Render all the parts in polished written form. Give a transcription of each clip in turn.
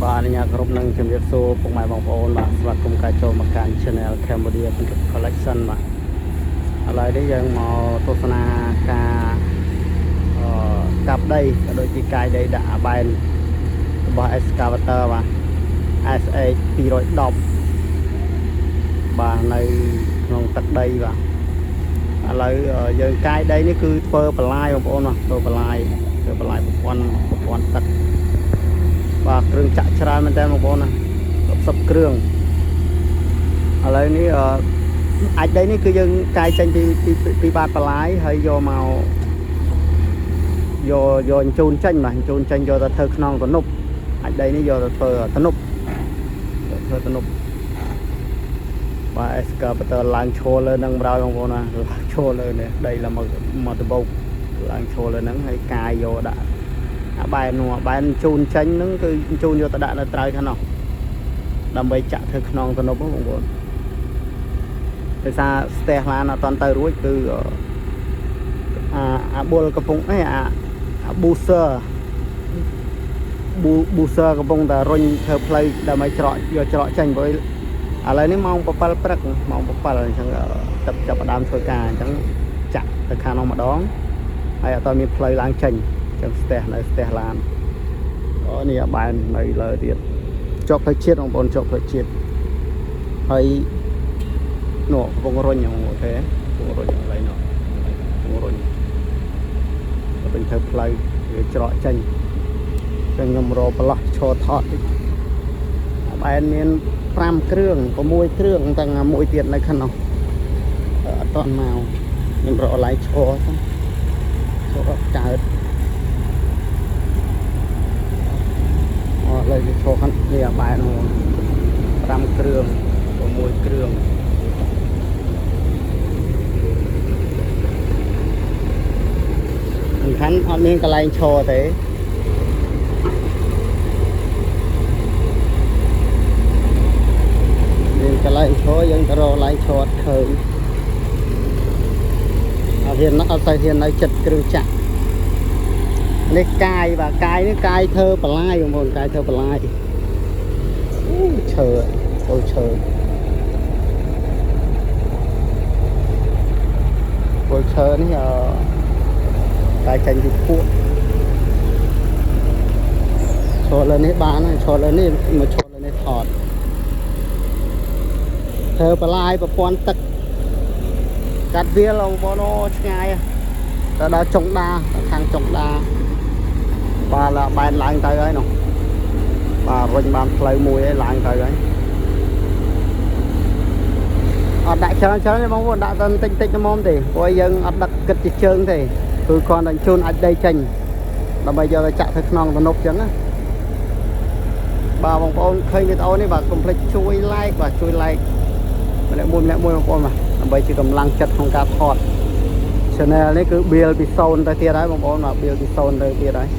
បាទអនុញ្ញាតគ្រប់នឹងជំរាបសួរពុកម៉ែបងប្អូនបាទស្វាគមន៍ការចូលមកកាន់ Channel Cambodia Collection បាទឥឡូវនេះយើងមកទស្សនាការកាប់ដីក៏ដូចជាកាយដីដាក់អាបែនរបស់ Excavator បាទ SH 210បាទនៅក្នុងទឹកដីបាទឥឡូវយើងកាយដីនេះគឺធ្វើបន្លាយបងប្អូនបាទធ្វើបន្លាយប្រព័ន្ធទឹកបាទគ្រឿងចាក់ច្រើនមែនតើបងប្អូនណា10គ្រឿងឥឡូវនេះអាចដីនេះគឺយើងកាយចេញពីបាតបន្លាយហើយយកមកយកអញ្ជូនចេញបាទអញ្ជូនចេញយកទៅធ្វើខ្នងទំនប់អាចដីនេះយកទៅធ្វើទំនប់បាទ Excavator ឡើងឈរលើនឹងបណ្ដោយបងប្អូនណាឡើងឈរលើនេះដីឡើងមកដបោកឡើងឈរលើនឹងហើយកាយយកដាក់អាបែននោះអាបែនជូនចេញហ្នឹងគឺជូនយកទៅដាក់នៅត្រើយខាងនោះដើម្បីចាក់ធ្វើខ្នងទំនប់បងប្អូនដោយសារស្ទះឡានអត់តាន់ទៅរួចគឺអាបុលកំពុងអា booster កំពុងតែរុញធ្វើផ្លូវដើម្បីច្រកយកច្រកចេញព្រោះឥឡូវនេះម៉ោង7ព្រឹកម៉ោង7អញ្ចឹងទឹកចាប់ផ្ដើមធ្វើការអញ្ចឹងចាក់ទៅខាងនោះម្ដងហើយអត់តមានផ្លូវឡើងចេញអញ្ចឹងស្ទះឡាននេះអាបែននៅលើទៀតជាប់ផ្លូវជាតិបងប្អូនជាប់ផ្លូវជាតិហើយនោះកំពុងរុញហ្នឹងអូខេកំពុងរុញឥឡូវនោះកំពុងរុញទៅធ្វើផ្លូវវាច្រកចេញចឹងខ្ញុំរកប្រឡោះឈរថតអាបែនមាន5គ្រឿង6គ្រឿងទាំងមួយទៀតនៅខាងនោះអត់តន់មកខ្ញុំរកឡៃឈរទៅឈរកើតឥឡូវវាឈរខាងនេះអាបែននោះ5គ្រឿង6គ្រឿងសំខាន់អត់មានកន្លែងឈរទេមានកន្លែងឈរយើងទៅរកកន្លែងឈរឃើញអត់ហ៊ានអត់ទៅហ៊ាននៅចិត្តគ្រឿងចាក់នេះកាយបាទកាយនេះកាយធ្វើបន្លាយបងប្អូនកាយធ្វើបន្លាយឈើអូឈើពលឈើនេះកាយចេញពីភក់ឈរលើនេះបានហើយឈរលើនេះមកឈរលើនេះថតធ្វើបន្លាយប្រព័ន្ធទឹកកាត់វាលបងប្អូនឆ្ងាយទៅដល់ចុងដាខាងចុងដាបាទបែនឡើងទៅហើយនោះបាទរុញបានផ្លូវមួយហើយឡើងទៅហើយអត់ដាក់ច្រើនទេបងប្អូនដាក់តែតិចតែមុំទេព្រោះយើងអត់ដឹកគិតជាជើងទេគឺគ្រាន់តែជូនអាចដីចេញដើម្បីយកទៅចាក់ធ្វើខ្នងទំនប់អញ្ចឹងណាបាទបងប្អូនឃើញវីដេអូនេះបាទកុំភ្លេចជួយ like បាទជួយ like ម្នាក់មួយបងប្អូនបាទដើម្បីជាកម្លាំងចិត្តក្នុងការថត channel នេះគឺ build ពី0ទៅទៀតហើយបងប្អូនបាទ build ពី0ទៅទៀតហើយ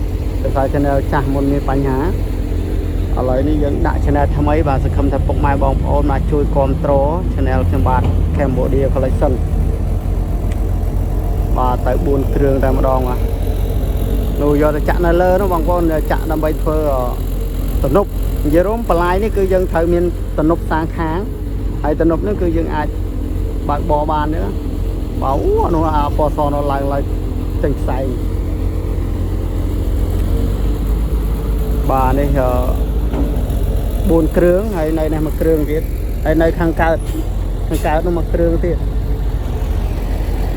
ដោយសារ channel ចាស់មុនមានបញ្ហាឥឡូវនេះយើងដាក់ channel ថ្មីបាទសង្ឃឹមថាពុកម៉ែបងប្អូនមកជួយគាំទ្រ channel ខ្ញុំបាទ Cambodia Collection បាទទៅ4គ្រឿងតែម្ដងបាទនោះយកទៅចាក់នៅលើនោះបងប្អូនចាក់ដើម្បីធ្វើទំនប់និយាយរួមបន្លាយនេះគឺយើងត្រូវមានទំនប់សាងខាងហើយទំនប់នេះគឺយើងអាចបើកបរបានទេបាទអូនោះអាពណ៌សនោះឡើងចេញផ្សែងបាទនេះ4គ្រឿងហើយនៅនេះមួយគ្រឿងទៀតហើយនៅខាងកើតនោះមួយគ្រឿងទៀត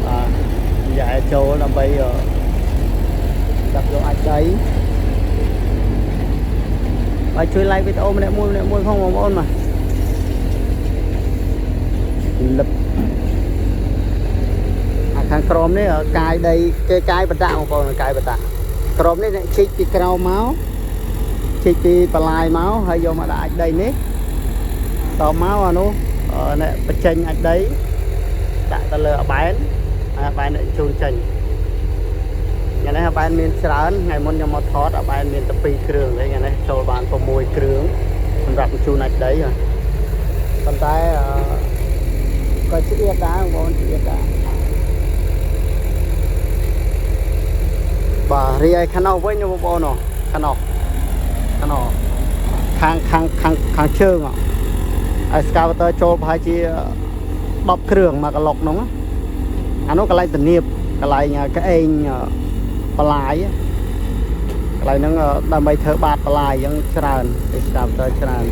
បាទយ៉ាចូលដើម្បីចាប់យកអាចដីហើយជួយ like វីដេអូម្នាក់មួយផងបងប្អូនបាទលឹបខាងក្រមនេះកាយដីគេកាយបតាបងប្អូនកាយបតាក្រមនេះជីកពីក្រោមមកជីកពីបន្លាយមកហើយយកមកដាក់អាចដីនេះតមកអានោះនេះបញ្ចេញអាចដីដាក់ទៅលើអាបែនហើយអាបែនជូនចេញយ៉ាងនេះអាបែនមានច្រើនថ្ងៃមុនខ្ញុំមកថតអាបែនមានតែ2គ្រឿងទេយ៉ាងនេះចូលបាន6គ្រឿងសម្រាប់បញ្ជូនអាចដីប៉ុន្តែក៏ឆ្អៀតដែរបងប្អូនឆ្អៀតដែរបាទរីឯខាងនោះវិញបងប្អូនខាងនោះ ខាងជើងឲ្យ excavator ចូលប្រហែលជា10គ្រឿងមកកន្លុកនោះអានោះកន្លែងទំនាបកន្លែងក្អេងបន្លាយកន្លែងហ្នឹងដើម្បីធ្វើបាតបន្លាយអញ្ចឹងច្រើន excavator ច្រើន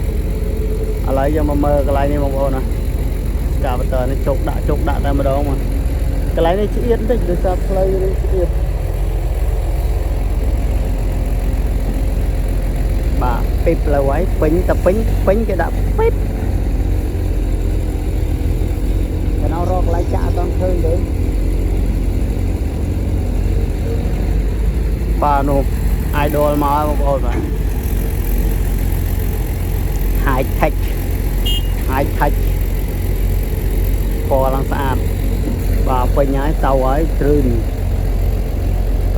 ឥឡូវយើងមកមើលកន្លែងនេះបងប្អូនណា excavator នេះជោគដាក់តែម្ដងមកកន្លែងនេះឆ្អៀតបន្តិចដោយសារផ្លូវនេះឆ្អៀតបាទពីផ្លូវហើយពេញគេដាក់ពេញគេនៅរកកន្លែងចាក់អត់ឃើញទេបាទនោះ idol មកហើយបងប្អូនបាទ high tech ពណ៌ឡើងស្អាតបាទពេញហើយទៅហើយទ្រឿនព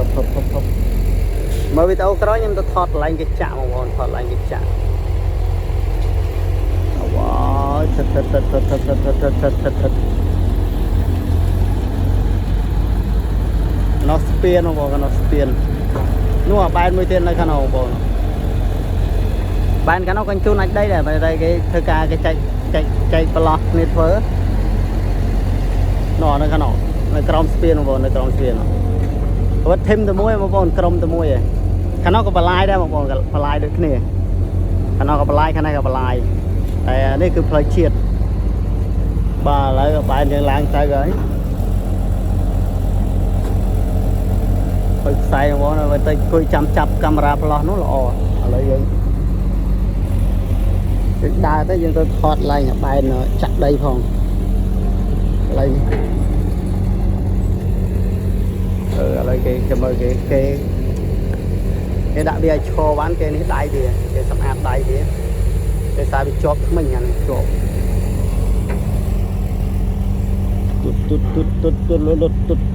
ប់មើលវីដេអូក្រោយខ្ញុំទៅថតកន្លែងគេចាក់បងប្អូនថតកន្លែងគេចាក់វ៉ាថិតណោះស្ពានបងប្អូនណោះស្ពាននោះបែនមួយទៀតនៅខាងនោះបងប្អូនបែនខាងនោះគាត់ជូនអាចដីដែរតែគេធ្វើការគេចែកប្រឡោះគ្នាធ្វើនោះនៅខាងនោះនៅក្រោមស្ពានបងប្អូននៅក្រោមស្ពានវត្តធីមតែមួយបងប្អូនក្រុមតែមួយឯងខាងនោះក៏បន្លាយដែរបងប្អូនបន្លាយដូចគ្នាខាងនោះក៏បន្លាយខាងនេះក៏បន្លាយតែនេះគឺផ្លូវជាតិបាទឥឡូវបែនយើងឡើងទៅហើយផ្សាយបងប្អូនទៅអង្គុយចាំចាប់កាមេរ៉ាប្លោះនោះល្អឥឡូវយើងដើរទៅយើងទៅថតឡើងបែនចាក់ដីផងឥឡូវឥឡូវគេមើលគេដាក់វាឲ្យឈរបានគេនេះដៃវាគេសម្អាតដៃវាគេសារវាជាប់ថ្មិញអានេះជាប់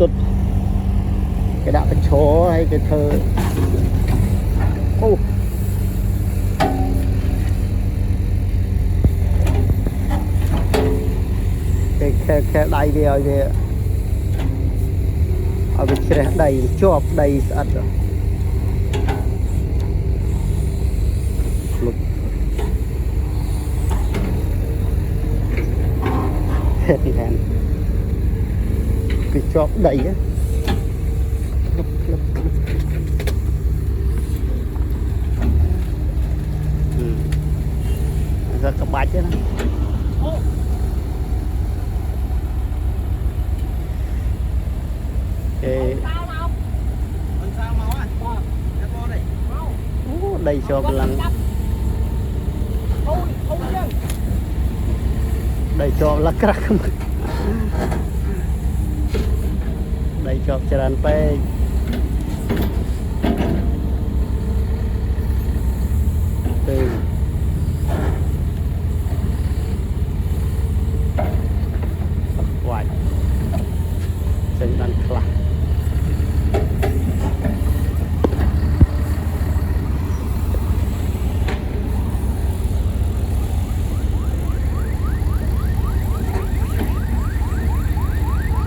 ទុតគេដាក់បញ្ឈរហើយគេធ្វើអូគេខែដៃវាឲ្យវាជ្រះដីជាប់ដីស្អិតលុបហេតុនេះគឺជាប់ដីrất các bạch chứ nè đây cho lần đây cho là crack đây cho tràn pe từ ngoài chân đang khla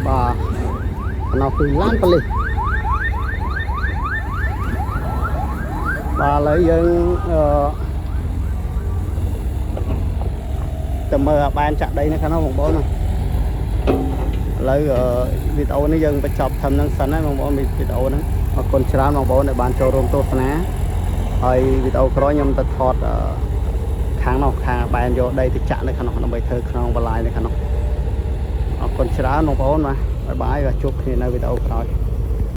bà nó từ lan pa lên bà lấy dân tầm mơ ban chặt đây nó khá nó một bó này lấy video nó dân phải chọc thầm năng sẵn ấy một bó video đó mà còn chán một bó này bán cho rôm tốt ná rồi video có nhầm ta thọt kháng nào kháng bàn vô đây thì chạm này khá nó bài thơ khá nó bà lại này khá nó còn chán một bó mà bye bye và chúc thì nơi video có